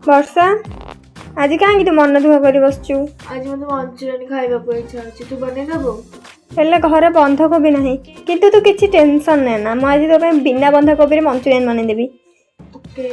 ବର୍ଷା ଆଜି କାହିଁକି ତୁ ମନ ଦୁଃଖ କରି ବସିଛୁ? आज मत मंचूरियन खाइबा इच्छा अच्छे तू बने देबो। ହେଲେ ଘରେ ବନ୍ଧକୋବି ନାହିଁ, କିନ୍ତୁ ତୁ କିଛି ଟେନସନ୍ ନେ ନା, ମୁଁ ଆଜି ତୋ ପାଇଁ ବିନା ବନ୍ଧକୋବିରେ ମଞ୍ଚୁରିଆନ୍ ବନେଇଦେବି। ओके